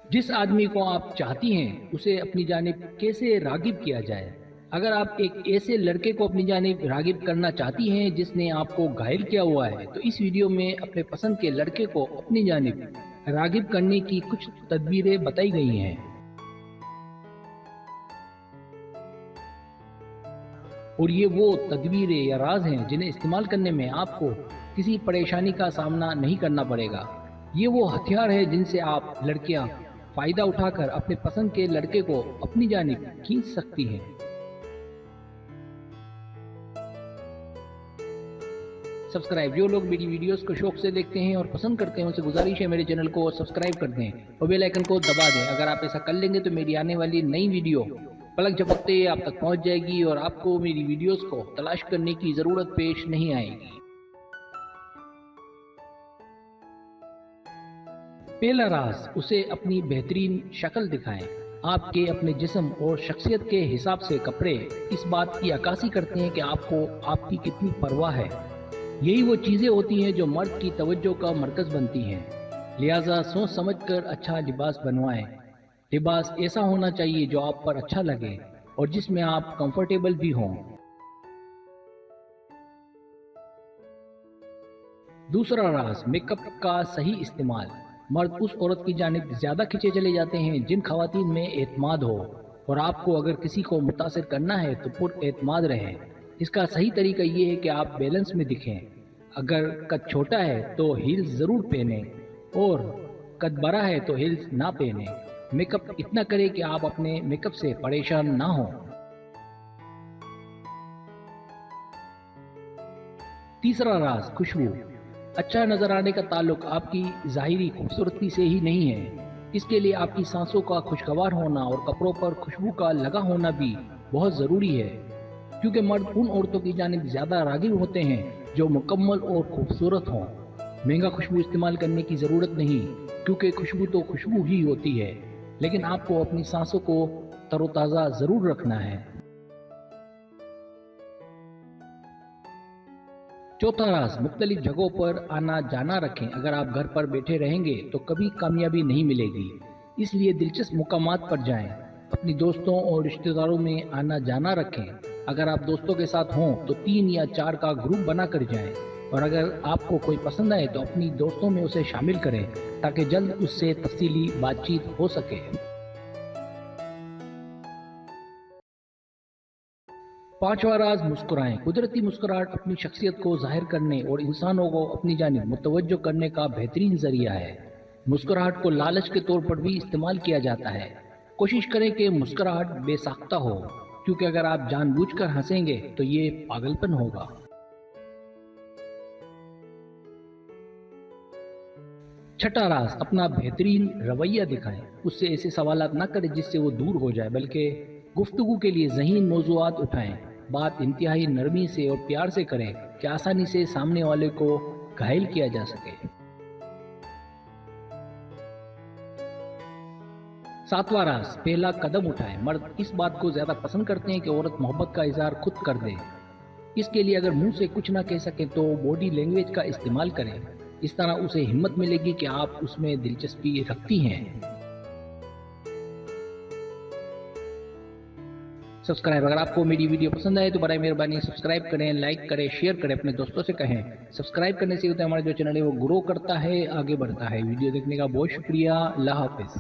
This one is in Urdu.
جس آدمی کو آپ چاہتی ہیں اسے اپنی جانب کیسے راغب کیا جائے؟ اگر آپ ایک ایسے لڑکے کو اپنی جانب راغب کرنا چاہتی ہیں جس نے آپ کو گھائل کیا ہوا ہے تو اس ویڈیو میں اپنے پسند کے لڑکے کو اپنی جانب راغب کرنے کی کچھ تدبیریں بتائی گئی ہیں، اور یہ وہ تدبیریں یا راز ہیں جنہیں استعمال کرنے میں آپ کو کسی پریشانی کا سامنا نہیں کرنا پڑے گا۔ یہ وہ ہتھیار ہے جن سے آپ لڑکیاں فائدہ اٹھا کر اپنے پسند کے لڑکے کو اپنی جانب کھینچ سکتی ہیں۔ سبسکرائب، جو لوگ میری ویڈیوز کو شوق سے دیکھتے ہیں اور پسند کرتے ہیں ان سے گزارش ہے میرے چینل کو سبسکرائب کر دیں اور بیل آئیکن کو دبا دیں۔ اگر آپ ایسا کر لیں گے تو میری آنے والی نئی ویڈیو پلک جھپکتے آپ تک پہنچ جائے گی اور آپ کو میری ویڈیوز کو تلاش کرنے کی ضرورت پیش نہیں آئے گی۔ پہلا راز، اسے اپنی بہترین شکل دکھائیں۔ آپ کے اپنے جسم اور شخصیت کے حساب سے کپڑے اس بات کی عکاسی کرتے ہیں کہ آپ کو آپ کی کتنی پرواہ ہے۔ یہی وہ چیزیں ہوتی ہیں جو مرد کی توجہ کا مرکز بنتی ہیں، لہٰذا سوچ سمجھ کر اچھا لباس بنوائیں۔ لباس ایسا ہونا چاہیے جو آپ پر اچھا لگے اور جس میں آپ کمفرٹیبل بھی ہوں۔ دوسرا راز، میک اپ کا صحیح استعمال۔ مرد اس عورت کی جانب زیادہ کھنچے چلے جاتے ہیں جن خواتین میں اعتماد ہو، اور آپ کو اگر کسی کو متاثر کرنا ہے تو پر اعتماد رہیں۔ اس کا صحیح طریقہ یہ ہے کہ آپ بیلنس میں دکھیں۔ اگر قد چھوٹا ہے تو ہیلز ضرور پہنیں اور قد بڑا ہے تو ہیلز نہ پہنیں۔ میک اپ اتنا کرے کہ آپ اپنے میک اپ سے پریشان نہ ہوں۔ تیسرا راز، خوشبو۔ اچھا نظر آنے کا تعلق آپ کی ظاہری خوبصورتی سے ہی نہیں ہے، اس کے لیے آپ کی سانسوں کا خوشگوار ہونا اور کپڑوں پر خوشبو کا لگا ہونا بھی بہت ضروری ہے، کیونکہ مرد ان عورتوں کی جانب زیادہ راغب ہوتے ہیں جو مکمل اور خوبصورت ہوں۔ مہنگا خوشبو استعمال کرنے کی ضرورت نہیں، کیونکہ خوشبو تو خوشبو ہی ہوتی ہے، لیکن آپ کو اپنی سانسوں کو تر و تازہ ضرور رکھنا ہے۔ چوتھا راز، مختلف جگہوں پر آنا جانا رکھیں۔ اگر آپ گھر پر بیٹھے رہیں گے تو کبھی کامیابی نہیں ملے گی، اس لیے دلچسپ مقامات پر جائیں۔ اپنی دوستوں اور رشتہ داروں میں آنا جانا رکھیں۔ اگر آپ دوستوں کے ساتھ ہوں تو 3 یا 4 کا گروپ بنا کر جائیں، اور اگر آپ کو کوئی پسند آئے تو اپنی دوستوں میں اسے شامل کریں تاکہ جلد اس سے تفصیلی بات چیت ہو سکے۔ پانچواں راز، مسکرائیں۔ قدرتی مسکراہٹ اپنی شخصیت کو ظاہر کرنے اور انسانوں کو اپنی جانب متوجہ کرنے کا بہترین ذریعہ ہے۔ مسکراہٹ کو لالچ کے طور پر بھی استعمال کیا جاتا ہے۔ کوشش کریں کہ مسکراہٹ بے ساختہ ہو، کیونکہ اگر آپ جان بوجھ کر ہنسیں گے تو یہ پاگل پن ہوگا۔ چھٹا راز، اپنا بہترین رویہ دکھائیں۔ اس سے ایسے سوالات نہ کریں جس سے وہ دور ہو جائے، بلکہ گفتگو کے لیے ذہین موضوعات اٹھائیں۔ بات انتہائی نرمی سے اور پیار سے کریں کہ آسانی سے سامنے والے کو گھائل کیا جا سکے۔ ساتواں راز، پہلا قدم اٹھائیں۔ مرد اس بات کو زیادہ پسند کرتے ہیں کہ عورت محبت کا اظہار خود کر دے۔ اس کے لیے اگر منہ سے کچھ نہ کہہ سکیں تو باڈی لینگویج کا استعمال کریں، اس طرح اسے ہمت ملے گی کہ آپ اس میں دلچسپی رکھتی ہیں۔ سبسکرائب، اگر آپ کو میری ویڈیو پسند آئے تو برائے مہربانی سبسکرائب کریں، لائک کریں، شیئر کریں، اپنے دوستوں سے کہیں۔ سبسکرائب کرنے سے ہوتا ہے ہمارا جو چینل ہے وہ گرو کرتا ہے، آگے بڑھتا ہے۔ ویڈیو دیکھنے کا بہت شکریہ، اللہ حافظ۔